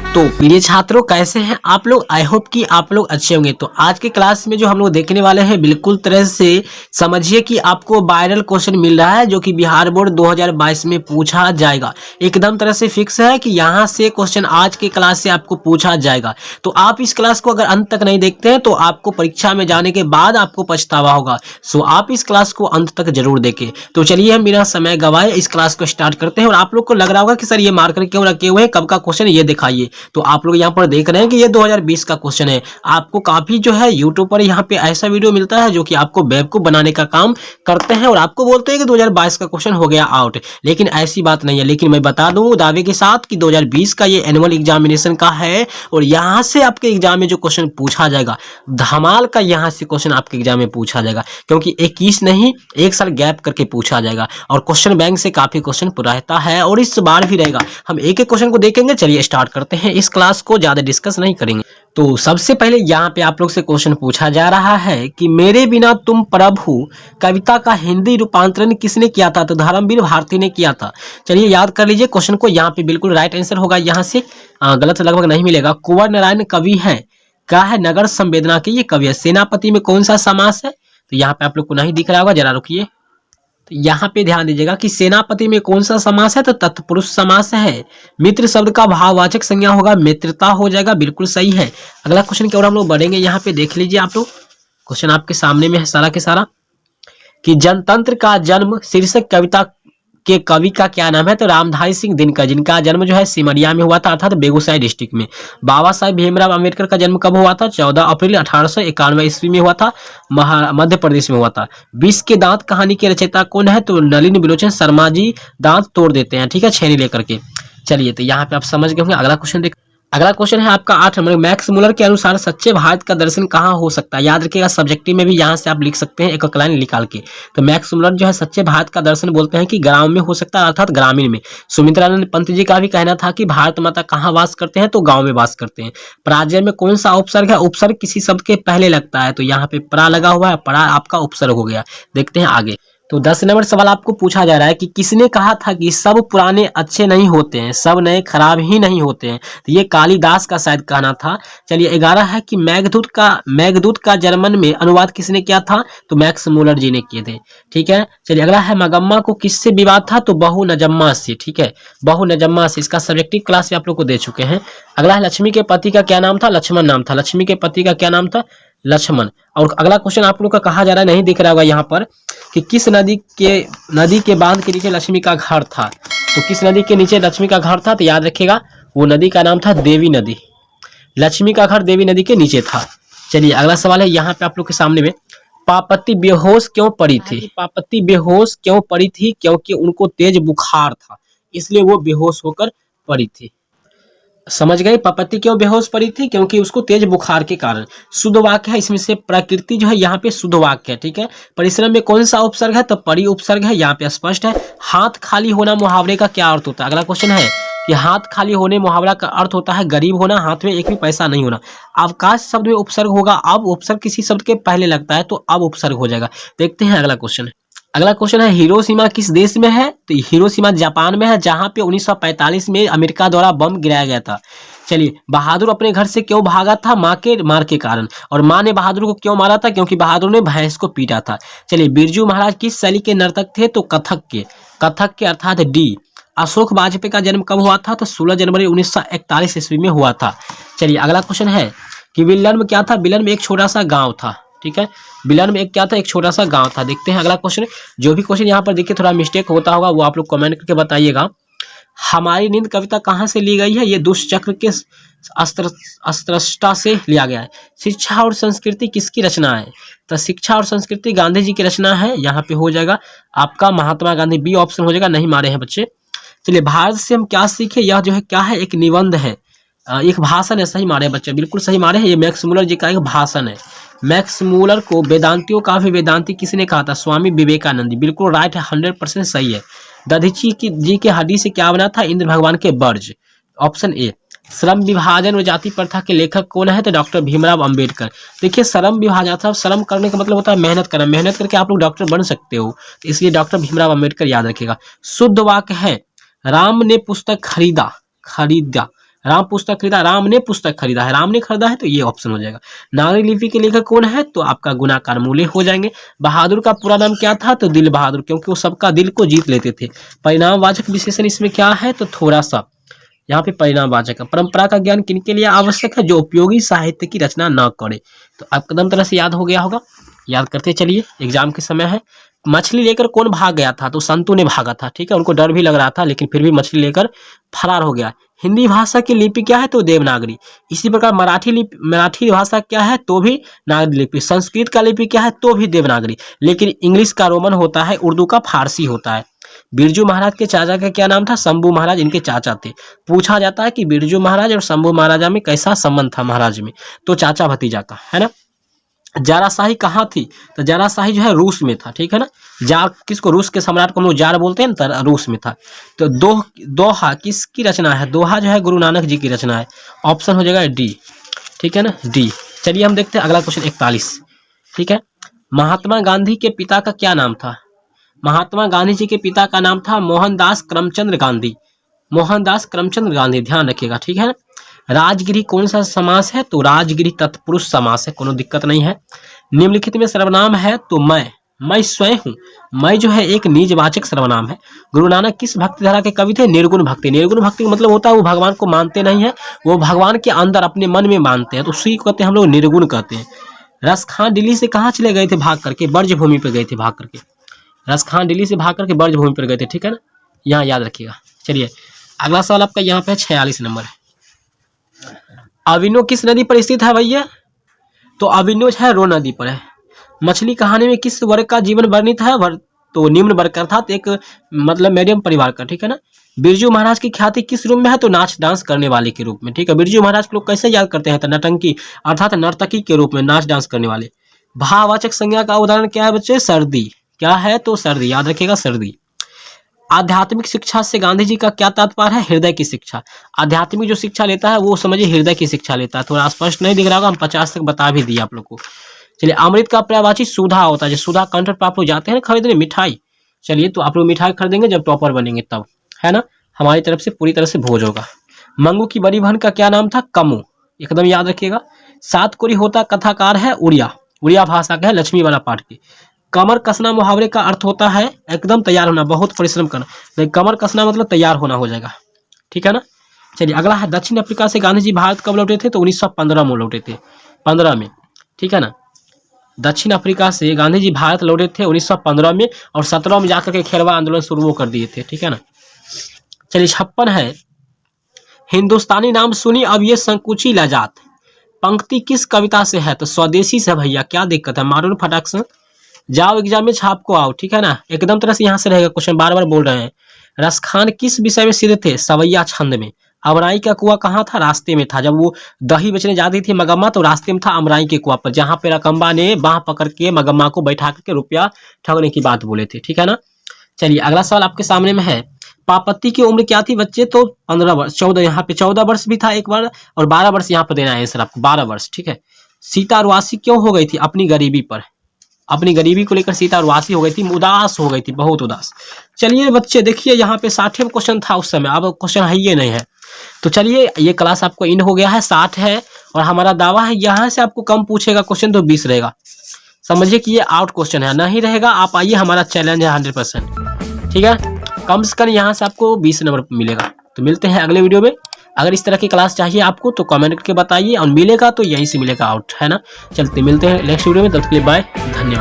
तो प्रिय छात्रों, कैसे हैं आप लोग? आई होप कि आप लोग अच्छे होंगे। तो आज के क्लास में जो हम लोग देखने वाले हैं, बिल्कुल तरह से समझिए कि आपको वायरल क्वेश्चन मिल रहा है जो कि बिहार बोर्ड 2022 में पूछा जाएगा। एकदम तरह से फिक्स है कि यहाँ से क्वेश्चन आज के क्लास से आपको पूछा जाएगा। तो आप इस क्लास को अगर अंत तक नहीं देखते हैं तो आपको परीक्षा में जाने के बाद आपको पछतावा होगा। सो आप इस क्लास को अंत तक जरूर देखें। तो चलिए हम बिना समय गवाए इस क्लास को स्टार्ट करते हैं। और आप लोग को लग रहा होगा कि सर ये मार्कर क्यों रखे हुए हैं, कब का क्वेश्चन ये दिखाइए। तो आप लोग यहाँ पर देख रहे हैं कि ये 2020 का क्वेश्चन है। आपको काफी जो है यूट्यूब पर यहाँ पे ऐसा वीडियो मिलता है जो कि आपको बेवकूफ बनाने का काम करते हैं और आपको बोलते हैं कि 2022 का क्वेश्चन हो गया आउट। लेकिन ऐसी बात नहीं है। लेकिन मैं बता दूं दावे के साथ कि 2020 का ये एनुअल एग्जामिनेशन का है और यहाँ से आपके एग्जाम में जो क्वेश्चन पूछा जाएगा, धमाल का यहाँ से क्वेश्चन आपके एग्जाम में पूछा जाएगा। क्योंकि 21 नहीं, एक साल गैप करके पूछा जाएगा और क्वेश्चन बैंक से काफी क्वेश्चन रहता है और इस बार भी रहेगा। हम एक एक क्वेश्चन को देखेंगे। चलिए स्टार्ट करते हैं। इस क्लास को ज्यादा डिस्कस नहीं करेंगे। तो सबसे पहले यहाँ पे आप लोग से क्वेश्चन पूछा जा रहा है कि मेरे बिना तुम प्रभु कविता का हिंदी रूपांतरण किसने किया था? तो धर्मवीर भारती ने किया था। चलिए याद कर लीजिए क्वेश्चन को। यहाँ पे बिल्कुल राइट आंसर होगा। यहाँ से गलत लगभग नहीं मिलेगा। कुंवर नारायण कवि है, क्या है? नगर संवेदना के ये कवि है। सेनापति में कौन सा समास है? तो यहाँ पे आप लोग को नहीं दिख रहा होगा, जरा रुकिए। तो यहाँ पे ध्यान दीजिएगा कि सेनापति में कौन सा समास है? तो तत्पुरुष समास है। मित्र शब्द का भाववाचक संज्ञा होगा, मित्रता हो जाएगा। बिल्कुल सही है। अगला क्वेश्चन की ओर हम लोग बढ़ेंगे। यहाँ पे देख लीजिए आप लोग, क्वेश्चन आपके सामने में है सारा के सारा कि जनतंत्र का जन्म शीर्षक कविता के कवि का क्या नाम है? तो रामधारी सिंह दिनकर, जिनका जन्म जो है सिमरिया में हुआ था, अर्थात बेगूसराय डिस्ट्रिक्ट में। बाबा साहेब भीमराव अम्बेडकर का जन्म कब हुआ था? 14 अप्रैल 1891 ईस्वी में हुआ था, मध्य प्रदेश में हुआ था। विष के दांत कहानी के रचयिता कौन है? तो नलिनी विलोचन शर्मा जी दांत तोड़ देते हैं, ठीक है, छेनी लेकर के। चलिए तो यहाँ पे आप समझ गए होंगे। अगला क्वेश्चन देख। अगला क्वेश्चन है आपका 8 नंबर। मैक्स मुलर के अनुसार सच्चे भारत का दर्शन कहाँ हो सकता है? याद रखिएगा, सब्जेक्टिव में भी यहाँ से आप लिख सकते हैं एक लाइन निकाल के। तो मैक्स मुलर जो है सच्चे भारत का दर्शन बोलते हैं कि गांव में हो सकता है, अर्थात ग्रामीण में। सुमित्रानंद पंत जी का भी कहना था कि भारत माता कहाँ वास करते हैं? तो गाँव में वास करते हैं। पराजय में कौन सा उपसर्ग है? उपसर्ग किसी शब्द के पहले लगता है, तो यहाँ पे परा लगा हुआ है, परा आपका उपसर्ग हो गया। देखते हैं आगे। तो 10 नंबर सवाल आपको पूछा जा रहा है कि किसने कहा था कि सब पुराने अच्छे नहीं होते हैं, सब नए खराब ही नहीं होते हैं? तो ये कालिदास का शायद कहना था। चलिए 11 है कि मेघदूत का जर्मन में अनुवाद किसने किया था? तो मैक्स मुलर जी ने किए थे, ठीक है। चलिए अगला है मगम्मा को किससे विवाद था? तो बहु नजम्मा से, ठीक है, बहु नजम्मा से। इसका सब्जेक्टिव क्लास भी आप लोग को दे चुके हैं। अगला है लक्ष्मी के पति का क्या नाम था? लक्ष्मण नाम था। लक्ष्मी के पति का क्या नाम था? लक्ष्मण। और अगला क्वेश्चन आप लोग का कहा जा रहा है, नहीं दिख रहा होगा यहाँ पर, कि किस नदी के बांध के नीचे लक्ष्मी का घर था? तो किस नदी के नीचे लक्ष्मी का घर था? तो याद रखिएगा वो नदी का नाम था देवी नदी। लक्ष्मी का घर देवी नदी के नीचे था। चलिए अगला सवाल है यहाँ पे आप लोग के सामने में, पार्वती बेहोश क्यों पड़ी थी? पार्वती बेहोश क्यों पड़ी थी? क्योंकि उनको तेज बुखार था, इसलिए वो बेहोश होकर पड़ी थी। समझ गए? पार्वती क्यों बेहोश पड़ी थी? क्योंकि उसको तेज बुखार के कारण। शुद्ध वाक्य है इसमें से, प्रकृति जो है यहाँ पे शुद्ध वाक्य है, ठीक है। परिश्रम में कौन सा उपसर्ग है? तो परि उपसर्ग है, यहाँ पे स्पष्ट है। हाथ खाली होना मुहावरे का क्या अर्थ होता है? अगला क्वेश्चन है कि हाथ खाली होने मुहावरा का अर्थ होता है गरीब होना, हाथ में एक भी पैसा नहीं होना। अवकाश शब्द में उपसर्ग होगा, अब उपसर्ग किसी शब्द के पहले लगता है तो अब उपसर्ग हो जाएगा। देखते हैं अगला क्वेश्चन। अगला क्वेश्चन है हिरोशिमा किस देश में है? तो हिरोशिमा जापान में है, जहां पे 1945 में अमेरिका द्वारा बम गिराया गया था। चलिए बहादुर अपने घर से क्यों भागा था? माँ के मार के कारण। और माँ ने बहादुर को क्यों मारा था? क्योंकि बहादुर ने भैंस को पीटा था। चलिए बिरजू महाराज किस शैली के नर्तक थे? तो कथक के अर्थात डी। अशोक वाजपेयी का जन्म कब हुआ था? तो 16 जनवरी 1941 ईस्वी में हुआ था। चलिए अगला क्वेश्चन है कि विलन में क्या था? विलन में एक छोटा सा गाँव था, ठीक है। बिलन में एक क्या था? एक छोटा सा गांव था। देखते हैं अगला क्वेश्चन। जो भी क्वेश्चन यहाँ पर देखिए थोड़ा मिस्टेक होता होगा वो आप लोग कमेंट करके बताइएगा। हमारी नींद कविता कहाँ से ली गई है? ये दुष्चक्र के अस्त्रष्टा से लिया गया है। शिक्षा और संस्कृति किसकी रचना है? तो शिक्षा और संस्कृति गांधी जी की रचना है। यहाँ पे हो जाएगा आपका महात्मा गांधी, बी ऑप्शन हो जाएगा। नहीं मारे हैं बच्चे। चलिए भारत से हम क्या सीखे? यह जो है क्या है? एक निबंध है, एक भाषण है। सही मारे हैं बच्चे, बिल्कुल सही मारे हैं। ये मैक्स मुलर जी का एक भाषण है। मैक्स मुलर को वेदांतियों का भी वेदांती किसने कहा था? स्वामी विवेकानंद। बिल्कुल राइट है, 100% सही है। दधीची जी के हड्डी से क्या बना था? इंद्र भगवान के वर्ज, ऑप्शन ए। श्रम विभाजन और जाति प्रथा के लेखक कौन है? तो डॉक्टर भीमराव अंबेडकर। देखिए श्रम विभाजन, श्रम करने का मतलब होता है मेहनत करना, मेहनत करके आप लोग डॉक्टर बन सकते हो, तो इसलिए डॉक्टर भीमराव अंबेडकर याद रखिएगा। शुद्ध वाक्य है राम ने पुस्तक खरीदा, राम पुस्तक खरीदा, राम ने पुस्तक खरीदा है, राम ने खरीदा है तो ये ऑप्शन हो जाएगा। नागरिक लिपि के लेखक कौन है, तो आपका गुणाकार मूल्य हो जाएंगे। बहादुर का पूरा नाम क्या था, तो दिल बहादुर, क्योंकि वो सबका दिल को जीत लेते थे। परिणामवाचक विशेषण इसमें क्या है, तो थोड़ा सा यहाँ पे परिणामवाचक है। परंपरा का ज्ञान किनके लिए आवश्यक है, जो उपयोगी साहित्य की रचना न करे। तो आप कदम तरह से याद हो गया होगा, याद करते चलिए, एग्जाम के समय है। मछली लेकर कौन भाग गया था, तो संतू ने भागा था, ठीक है, उनको डर भी लग रहा था लेकिन फिर भी मछली लेकर फरार हो गया। हिंदी भाषा की लिपि क्या है, तो देवनागरी। इसी प्रकार मराठी भाषा क्या है, तो भी नागरी लिपि। संस्कृत का लिपि क्या है, तो भी देवनागरी। लेकिन इंग्लिश का रोमन होता है, उर्दू का फारसी होता है। बिरजू महाराज के चाचा का क्या नाम था, शंभू महाराज इनके चाचा थे। पूछा जाता है कि बिरजू महाराज और शंभू महाराजा में कैसा संबंध था महाराज में, तो चाचा भतीजा का, है ना। जाराशाही कहाँ थी, तो जाराशाही जो है रूस में था, ठीक है ना। जार किसको, रूस के सम्राट को हम लोग जार बोलते हैं ना, रूस में था। तो दोहा किसकी रचना है, दोहा जो है गुरु नानक जी की रचना है। ऑप्शन हो जाएगा डी, ठीक है ना, डी। चलिए हम देखते हैं अगला क्वेश्चन 41, ठीक है। महात्मा गांधी के पिता का क्या नाम था, महात्मा गांधी जी के पिता का नाम था मोहनदास करमचंद गांधी, मोहनदास करमचंद गांधी, ध्यान रखिएगा, ठीक है ना। राजगिरी कौन सा समास है, तो राजगिरी तत्पुरुष समास है, कोनो दिक्कत नहीं है। निम्नलिखित में सर्वनाम है, तो मैं स्वयं हूँ, मैं जो है एक निजवाचक सर्वनाम है। गुरु नानक किस भक्ति धारा के कवि थे, निर्गुण भक्ति। निर्गुण भक्ति का मतलब होता है वो भगवान को मानते नहीं है, वो भगवान के अंदर अपने मन में मानते हैं, तो उसी को कहते हैं हम लोग निर्गुण कहते हैं। रसखान दिल्ली से कहाँ चले गए थे, भाग करके ब्रज भूमि पर गए थे, भाग करके। रसखान दिल्ली से भाग करके ब्रज भूमि पर गए थे, ठीक है ना, यहाँ याद रखिएगा। चलिए अगला सवाल आपका यहाँ पे 46 नंबर है। अविनो किस नदी पर स्थित है भैया, तो अविनो जो है रो नदी पर है। मछली कहानी में किस वर्ग का जीवन वर्णित है, तो निम्न वर्ग का, अर्थात एक मतलब मीडियम परिवार का, ठीक है ना। बिरजू महाराज की ख्याति किस रूप में है, तो नाच डांस करने वाले के रूप में, ठीक है। बिरजू महाराज को लोग कैसे याद करते हैं, तो नटंकी अर्थात नर्तकी के रूप में, नाच डांस करने वाले। भाववाचक संज्ञा का उदाहरण क्या है बच्चे, सर्दी, क्या है, तो सर्दी, याद रखिएगा सर्दी। आध्यात्मिक शिक्षा से गांधी जी का क्या तात्पर्य है, हृदय की शिक्षा। आध्यात्मिक जो शिक्षा लेता है वो समझिए हृदय की शिक्षा लेता है। थोड़ा स्पष्ट नहीं दिख रहा होगा, हम 50 तक बता भी दिए आप लोग को। चलिए अमृत का पर्यायवाची सुधा होता है, जो सुधा काउंटर पर आप लोग जाते हैं खरीदने मिठाई, चलिए तो आप लोग मिठाई खरीदेंगे जब टॉपर बनेंगे तब, है ना। हमारी तरफ से पूरी तरह से भोज होगा। मंगू की बड़ी बहन का क्या नाम था, कमू, एकदम याद रखिएगा। सात कोरी होता कथाकार है उड़िया, उड़िया भाषा का है, लक्ष्मी वाला पाठ की। कमर कसना मुहावरे का अर्थ होता है एकदम तैयार होना, बहुत परिश्रम करना, लेकिन कमर कसना मतलब तैयार होना हो जाएगा, ठीक है ना। चलिए अगला है, दक्षिण अफ्रीका से गांधी जी भारत कब लौटे थे, तो 1915 में लौटे थे, 15 में, ठीक है ना। दक्षिण अफ्रीका से गांधी जी भारत लौटे थे 1915 में, और 17 में जाकर के खेरवा आंदोलन शुरू कर दिए थे, ठीक है ना। चलिए 56 है, हिंदुस्तानी नाम सुनी अब ये संकुची लजात, पंक्ति किस कविता से है, तो स्वदेशी से भैया, क्या दिक्कत है, मारो फटाक से, जाओ एग्जाम में छाप को आओ, ठीक है ना। एकदम तरह से यहाँ से रहेगा क्वेश्चन, बार बार बोल रहे हैं। रसखान किस विषय में सिद्ध थे, सवैया छंद में। अमराई का कुआं कहाँ था, रास्ते में था। जब वो दही बेचने जाती थी मगम्मा, तो रास्ते में था अमराई के कुआं पर, जहाँ पे रकम्बा ने बाह पकड़ के मगम्मा को बैठा करके रुपया ठगने की बात बोले थे, ठीक है ना। चलिए अगला सवाल आपके सामने में है, पापति की उम्र क्या थी बच्चे, तो 15 वर्ष, 14, यहाँ पे 14 वर्ष भी था एक बार, और 12 वर्ष यहाँ पर देना है आंसर आपको, 12 वर्ष, ठीक है। सीता उर्वासी क्यों हो गई थी, अपनी गरीबी पर, अपनी गरीबी को लेकर सीता उर्वासी हो गई थी, उदास हो गई थी, बहुत उदास। चलिए बच्चे देखिए यहाँ पे 60 क्वेश्चन था उस समय, अब क्वेश्चन है ये नहीं है। तो चलिए ये क्लास आपको इन हो गया है, 60 है, और हमारा दावा है यहाँ से आपको कम पूछेगा क्वेश्चन तो 20 रहेगा, समझिए कि ये आउट क्वेश्चन है, नहीं रहेगा आप आइए, हमारा चैलेंज है 100%, ठीक है। कम से कम यहाँ से आपको 20 नंबर मिलेगा। तो मिलते हैं अगले वीडियो में। अगर इस तरह की क्लास चाहिए आपको तो कमेंट करके बताइए, और मिलेगा तो यहीं से मिलेगा आउट, है ना। चलते मिलते हैं नेक्स्ट वीडियो में, तब तक के लिए बाय, धन्यवाद।